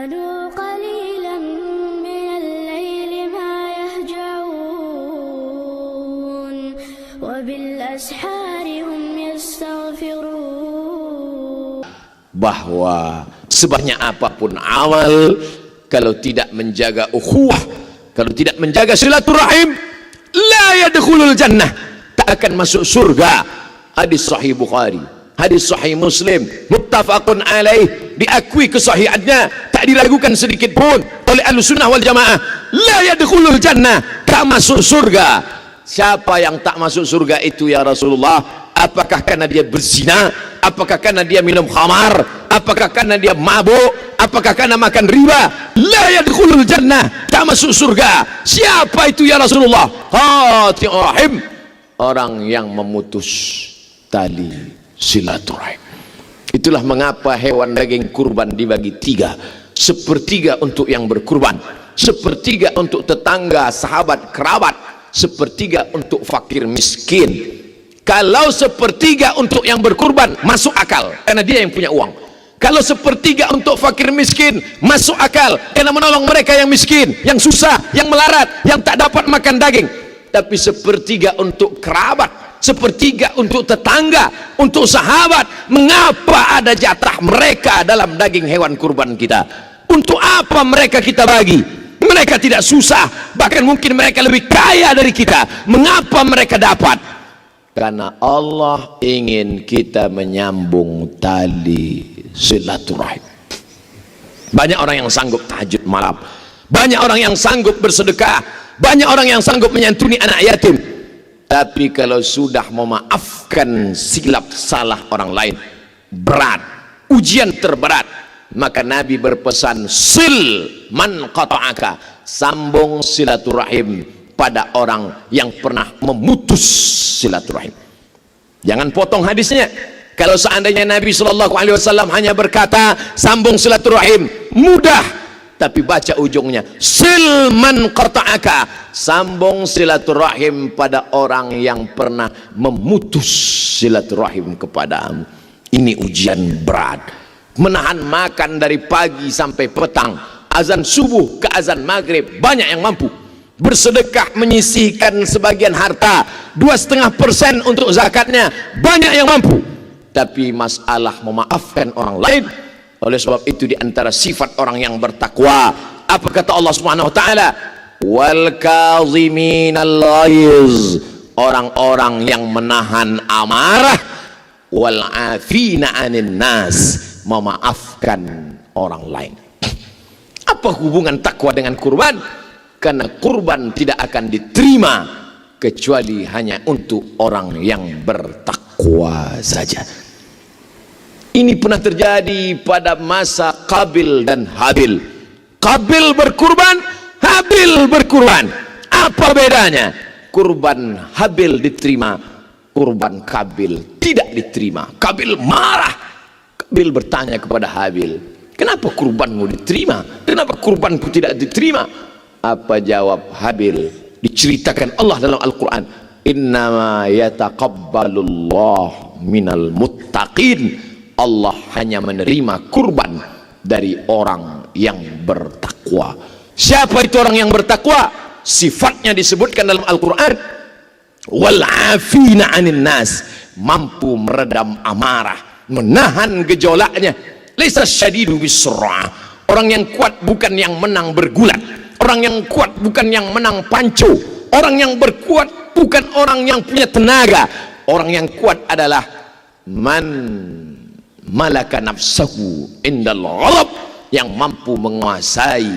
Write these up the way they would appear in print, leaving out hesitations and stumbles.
كانوا قليلا من الليل ما يهجعون وبالأسحار هم يستغفرون. Bahwa sebanyak apapun amal, kalau tidak menjaga ukhuwah, kalau tidak menjaga silaturahim, la yadkhulul jannah, tak akan masuk surga. Hadis sahih Bukhari, hadis sahih Muslim, muttafaqun alaih, diakui kesahihannya, tak diragukan sedikit pun oleh Ahlussunnah wal Jamaah. La yadkhulul jannah, tak masuk surga. Siapa yang tak masuk surga itu ya Rasulullah? Apakah karena dia berzina? Apakah karena dia minum khamar? Apakah karena dia mabuk? Apakah karena makan riba? La yadkhulul jannah, tak masuk surga. Siapa itu ya Rasulullah? Qati'ur rahim, orang yang memutus tali silaturahim. Itulah mengapa hewan daging kurban dibagi tiga: sepertiga untuk yang berkurban, sepertiga untuk tetangga, sahabat, kerabat, sepertiga untuk fakir miskin. Kalau sepertiga untuk yang berkurban masuk akal karena dia yang punya uang. Kalau sepertiga untuk fakir miskin masuk akal karena menolong mereka yang miskin, yang susah, yang melarat, yang tak dapat makan daging. Tapi sepertiga untuk kerabat, sepertiga untuk tetangga, untuk sahabat, mengapa ada jatah mereka dalam daging hewan kurban kita? Untuk apa mereka kita bagi? Mereka tidak susah, bahkan mungkin mereka lebih kaya dari kita. Mengapa mereka dapat? Karena Allah ingin kita menyambung tali silaturahim. Banyak orang yang sanggup tahajud malam, banyak orang yang sanggup bersedekah, banyak orang yang sanggup menyantuni anak yatim. Tapi kalau sudah memaafkan silap salah orang lain, berat, ujian terberat. Maka Nabi berpesan, sil man qata'aka, sambung silaturahim pada orang yang pernah memutus silaturahim. Jangan potong hadisnya. Kalau seandainya Nabi SAW hanya berkata sambung silaturahim, mudah, tapi baca ujungnya, sil man qata'aka, sambung silaturahim pada orang yang pernah memutus silaturahim kepadamu. Ini ujian berat. Menahan makan dari pagi sampai petang, azan subuh ke azan maghrib, banyak yang mampu. Bersedekah menyisihkan sebagian harta, 2,5% untuk zakatnya, banyak yang mampu. Tapi masalah memaafkan orang lain. Oleh sebab itu di antara sifat orang yang bertakwa, apa kata Allah Subhanahu wa taala? Wal kaziminal ghaiz, orang-orang yang menahan amarah, wal afina 'anil nas, memaafkan orang lain. Apa hubungan takwa dengan kurban? Karena kurban tidak akan diterima kecuali hanya untuk orang yang bertakwa saja. Ini pernah terjadi pada masa Qabil dan Habil. Qabil berkurban, Habil berkurban. Apa bedanya? Kurban Habil diterima, kurban Qabil tidak diterima. Qabil marah. Qabil bertanya kepada Habil, kenapa kurbanmu diterima? Kenapa kurbanku tidak diterima? Apa jawab Habil? Diceritakan Allah dalam Al-Quran, innama yataqabbalullah minal muttaqin, Allah hanya menerima kurban dari orang yang bertakwa. Siapa itu orang yang bertakwa? Sifatnya disebutkan dalam Al-Quran, wal afina 'anil nas, mampu meredam amarah, menahan gejolaknya. Laisa syadidu bisur'ah, orang yang kuat bukan yang menang bergulat. Orang yang kuat bukan yang menang pancu. Orang yang berkuat bukan orang yang punya tenaga. Orang yang kuat adalah man malaka nafsahu indal ghadab, yang mampu menguasai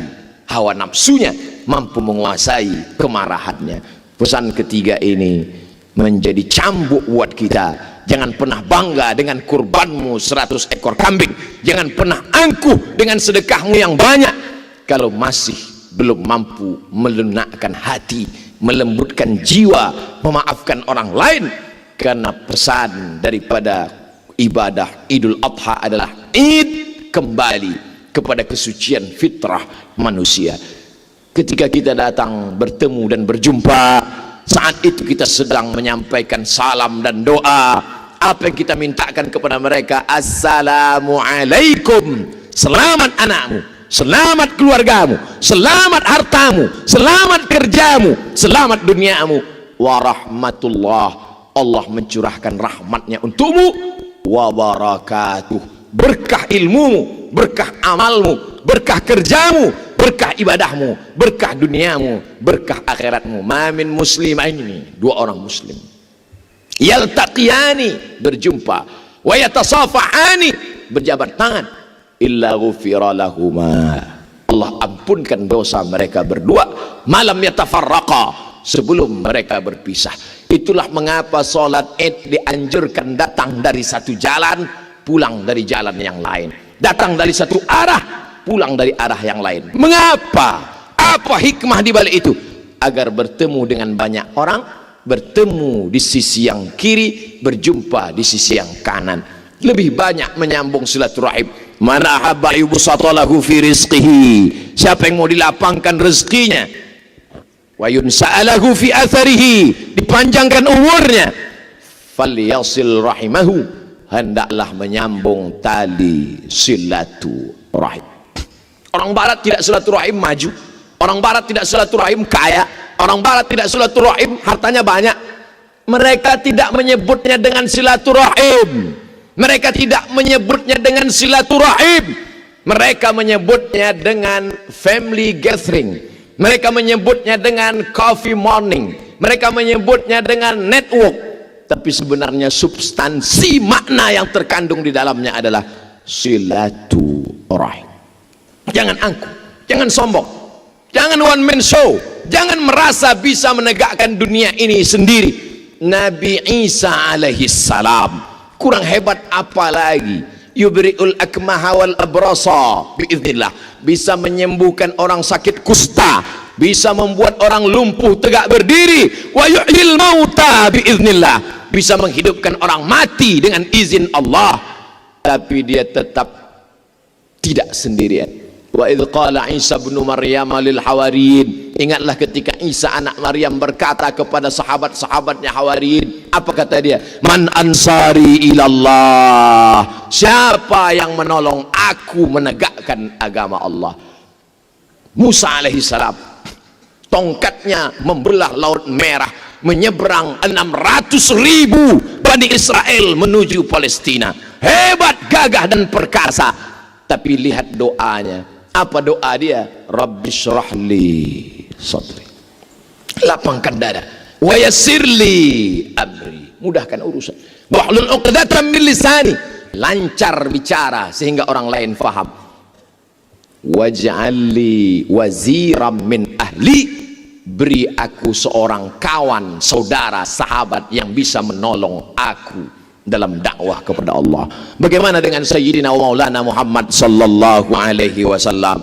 hawa nafsunya, mampu menguasai kemarahannya. Pesan ketiga ini menjadi cambuk buat kita. Jangan pernah bangga dengan kurbanmu 100 ekor kambing. Jangan pernah angkuh dengan sedekahmu yang banyak kalau masih belum mampu melunakkan hati, melembutkan jiwa, memaafkan orang lain. Karena pesan daripada ibadah Idul Adha adalah id kembali kepada kesucian fitrah manusia. Ketika kita datang bertemu dan berjumpa, saat itu kita sedang menyampaikan salam dan doa. Apa yang kita mintakan kepada mereka? Assalamualaikum, selamat anakmu, selamat keluargamu, selamat hartamu, selamat kerjamu, selamat duniamu. Wa rahmatullah, Allah mencurahkan rahmatnya untukmu. Wa barakatuh, berkah ilmumu, berkah amalmu, berkah kerjamu, berkah ibadahmu, berkah duniamu, berkah akhiratmu. Ma min muslimaini, dua orang muslim, yaltaqiyani, berjumpa, wa yatasafahani, berjabat tangan, illa ghufira lahuma, Allah ampunkan dosa mereka berdua, malam yatafarraqa, sebelum mereka berpisah. Itulah mengapa salat Id dianjurkan datang dari satu jalan, pulang dari jalan yang lain, datang dari satu arah, pulang dari arah yang lain. Mengapa? Apa hikmah di balik itu? Agar bertemu dengan banyak orang, bertemu di sisi yang kiri, berjumpa di sisi yang kanan, lebih banyak menyambung silaturahim. Man ahabba yubsatalahu fi rizqihi, siapa yang mau dilapangkan rezekinya, wa yunsa'alahu fi atharihi, dipanjangkan umurnya, falyasil rahimahu, hendaklah menyambung tali silaturahim. Orang barat tidak silaturahim maju, orang barat tidak silaturahim kaya, orang barat tidak silaturahim hartanya banyak. Mereka tidak menyebutnya dengan silaturahim, mereka tidak menyebutnya dengan silaturahim, mereka menyebutnya dengan family gathering, mereka menyebutnya dengan coffee morning, mereka menyebutnya dengan network. Tapi sebenarnya substansi makna yang terkandung di dalamnya adalah silaturahim. Jangan angkuh, jangan sombong, jangan one man show, jangan merasa bisa menegakkan dunia ini sendiri. Nabi Isa alaihi salam kurang hebat apa lagi? Yubri'ul akmaha wal abrasa biiznillah, bisa menyembuhkan orang sakit kusta, bisa membuat orang lumpuh tegak berdiri. Wa yuhyil mauta biiznillah, bisa menghidupkan orang mati dengan izin Allah. Tapi dia tetap tidak sendirian. Wa idh qala Isa ibn Maryam lil hawariyin, ingatlah ketika Isa anak Maryam berkata kepada sahabat-sahabatnya Hawariyin, apa kata dia? Man ansari ilallah, siapa yang menolong aku menegakkan agama Allah? Musa alaihi salam, tongkatnya membelah laut merah, menyeberang 600.000 Bani Israel menuju Palestina. Hebat, gagah dan perkasa. Tapi lihat doanya. Apa doa dia? Rabbi syrahli sadri, lapangkan dada, wa yassirli amri, mudahkan urusan, wahlul 'uqdatam min lisani, lancar bicara sehingga orang lain faham, waj'alli waziram min ahli, beri aku seorang kawan, saudara, sahabat yang bisa menolong aku dalam dakwah kepada Allah. Bagaimana dengan Sayyidina wa Maulana Muhammad sallallahu alaihi wasallam?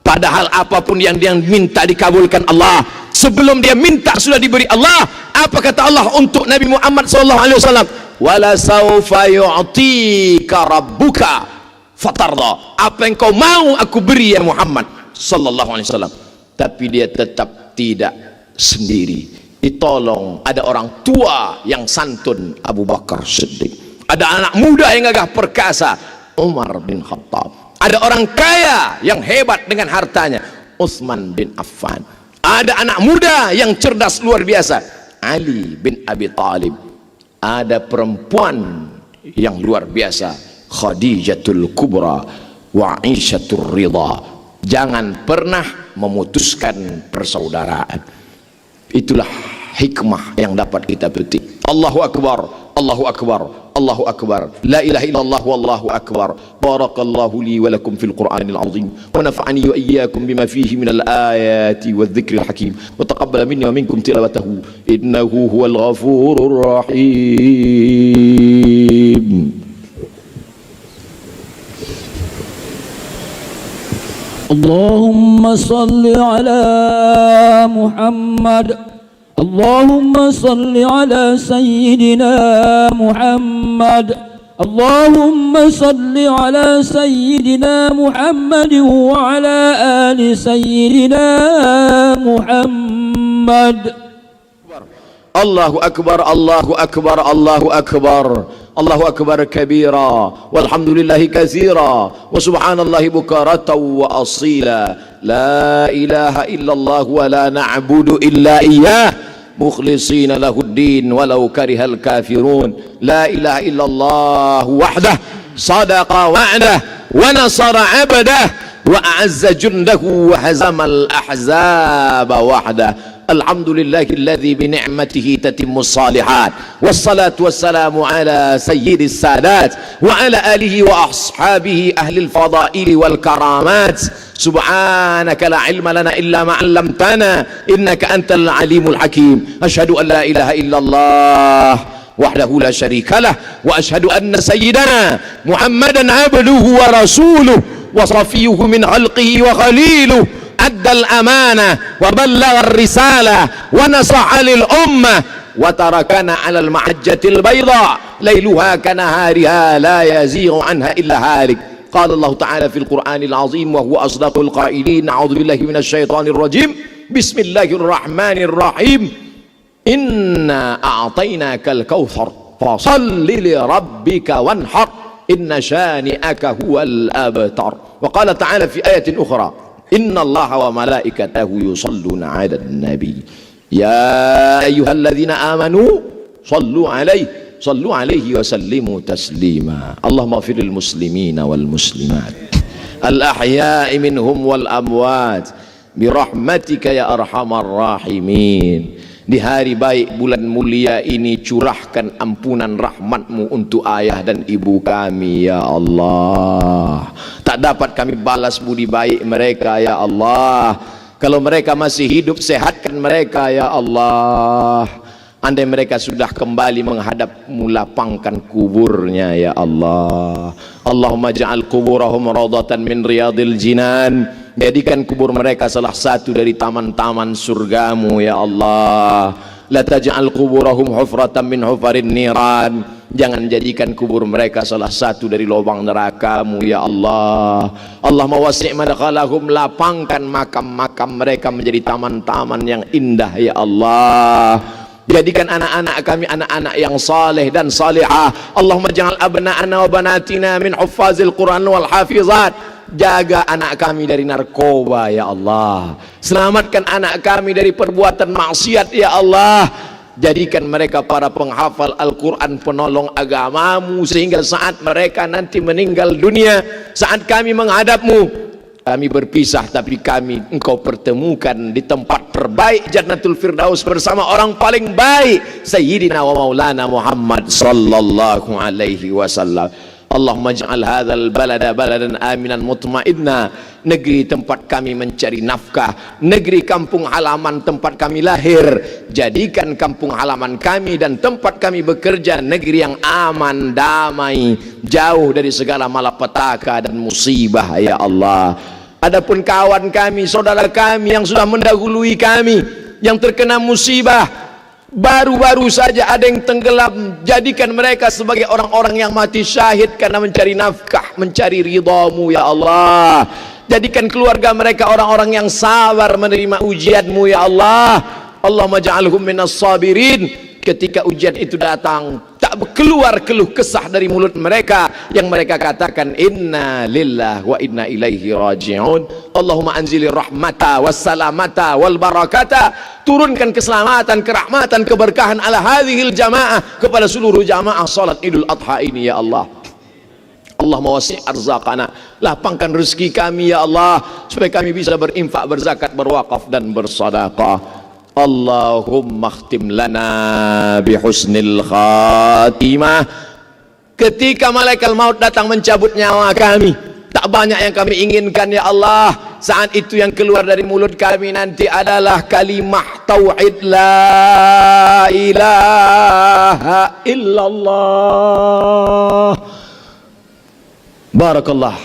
Padahal apapun yang dia minta dikabulkan Allah. Sebelum dia minta sudah diberi Allah. Apa kata Allah untuk Nabi Muhammad sallallahu alaihi wasallam? Wala saufa yu'tika rabbuka fatarda, apa yang kau mau aku beri ya Muhammad sallallahu alaihi wasallam. Tapi dia tetap tidak sendiri, ditolong. Ada orang tua yang santun, Abu Bakar Siddiq. Ada anak muda yang gagah perkasa, Umar bin Khattab. Ada orang kaya yang hebat dengan hartanya, Utsman bin Affan. Ada anak muda yang cerdas luar biasa, Ali bin Abi Thalib. Ada perempuan yang luar biasa, Khadijatul Kubra wa Aisyatul Ridha. Jangan pernah memutuskan persaudaraan. Itulah hikmah yang dapat kita petik. Allahu Akbar, Allahu Akbar, Allahu Akbar, la ilaha illallah wallahu akbar. Barakallahu li wa lakum fil Qur'anil azim wa nafa'ani wa iyyakum bima fihi minal ayati wadh-dhikril hakim wa taqabbala minni wa minkum tilawatahu innahu huwal ghafurur rahim. Allahumma salli ala Muhammad, Allahumma salli ala Sayyidina Muhammad, Allahumma salli ala Sayyidina Muhammad wa ala ali Sayyidina Muhammad. Allahu Akbar, Allahu Akbar, Allahu Akbar, Allahu akbar kabira walhamdulillahi katsira wa subhanallahi bukaratan wa asila. La ilaha illallah wa la na'budu illa iyyah mukhlishina lahuddin walau karihal kafirun. La ilaha illallah wahdah sadaqa wa'dah wa nasara 'abdah wa a'azza jundahu wa hazamal ahzaba wahdah. Alhamdulillahilladzi bi ni'matihi tatimmus salihat. Wassalatu wassalamu ala sayyidis sadat wa ala alihi wa ashabihi ahlil fadaili wal karamat. Subhanaka la ilma lana illa ma 'allamtana innaka antal alimul hakim. Asyhadu an la ilaha illallah wahdahu la syarika lah wa asyhadu anna sayyidana Muhammadan abduhu wa rasuluh wa safiyuhu min khalqihi wa khaliluh. أدى الأمانة وبلغ الرسالة ونصح للأمة وتركنا على المحجة البيضاء ليلها كنهارها لا يزيغ عنها إلا هالك. قال الله تعالى في القرآن العظيم وهو أصدق القائلين: أعوذ بالله من الشيطان الرجيم بسم الله الرحمن الرحيم إنا أعطيناك الكوثر فصل لربك وانحر إن شانئك هو الأبتر. وقال تعالى في آية أخرى: Inna Allah wa malaikatahu yusalluna 'alan nabi ya ayyuhalladzina amanu sallu alaihi wa sallimu taslima. Allahumma ighfirlil muslimina wal muslimat al ahya'i minhum wal amwat birahmatika ya arhamar rahimin. Di hari baik bulan mulia ini curahkan ampunan rahmatmu untuk ayah dan ibu kami ya Allah. Tak dapat kami balas budi baik mereka ya Allah. Kalau mereka masih hidup, sehatkan mereka ya Allah. Andai mereka sudah kembali menghadapmu, lapangkan kuburnya ya Allah. Allahumma ja'al kuburahum radatan min riyadil jinan. Jadikan kubur mereka salah satu dari taman-taman surgamu ya Allah. La taj'al kuburahum hufratan min hufarin niran. Jangan jadikan kubur mereka salah satu dari lubang nerakamu ya Allah. Allahumma wasi' madkhalahum, lapangkan makam-makam mereka menjadi taman-taman yang indah ya Allah. Jadikan anak-anak kami anak-anak yang saleh dan salihah. Allahumma ja'al abna'ana wa banatina min huffazil Quran wal hafizat. Jaga anak kami dari narkoba ya Allah. Selamatkan anak kami dari perbuatan maksiat ya Allah. Jadikan mereka para penghafal Al-Quran, penolong agamamu, sehingga saat mereka nanti meninggal dunia, saat kami menghadapmu, kami berpisah tapi engkau pertemukan di tempat terbaik Jannatul Firdaus bersama orang paling baik Sayyidina wa Maulana Muhammad sallallahu alaihi wasallam. Allahumma ja'al hadzal balada baladan aminan mutmainna. Negeri tempat kami mencari nafkah, negeri kampung halaman tempat kami lahir, jadikan kampung halaman kami dan tempat kami bekerja negeri yang aman, damai, jauh dari segala malapetaka dan musibah ya Allah. Adapun kawan kami, saudara kami yang sudah mendahului kami, yang terkena musibah, baru-baru saja ada yang tenggelam, jadikan mereka sebagai orang-orang yang mati syahid karena mencari nafkah, mencari ridhamu ya Allah. Jadikan keluarga mereka orang-orang yang sabar menerima ujianmu ya Allah. Allahumma ja'alhum minas sabirin. Ketika ujian itu datang, tak keluar keluh kesah dari mulut mereka, yang mereka katakan inna lillahi wa inna ilaihi raji'un. Allahumma anzilir rahmata wassalamata wal barakata. Turunkan keselamatan, kerahmatan, keberkahan ala hadhil jamaah, kepada seluruh jamaah salat Idul Adha ini ya Allah. Allahumma wasi' arzaqana, lapangkan rezeki kami ya Allah, supaya kami bisa berinfak, berzakat, berwakaf dan bersedekah. Allahumma khtim lana bihusnil khatimah. Ketika malaikat maut datang mencabut nyawa kami, tak banyak yang kami inginkan ya Allah. Saat itu yang keluar dari mulut kami nanti adalah kalimah tauhid, la ilaha illallah. Barakallah.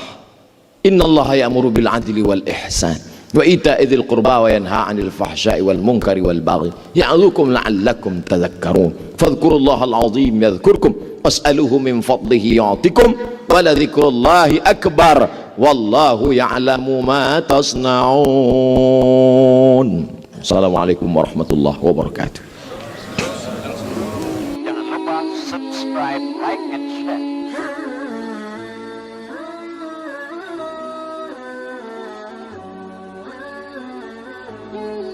Innallaha ya'muru bil adli wal ihsan wa ita'i dzil qurba wa yanha 'anil fahsya'i wal munkari wal baghi ya'idzukum la'allakum tadhakkarun. Fadhkurullahal 'azim yadhkurkum was'aluhu min fadlihi yu'tikum wa la dzikrullahi akbar wallahu ya'lamu ma tasna'un. Assalamualaikum warahmatullahi wabarakatuh. Jangan lupa subscribe, like, and أنت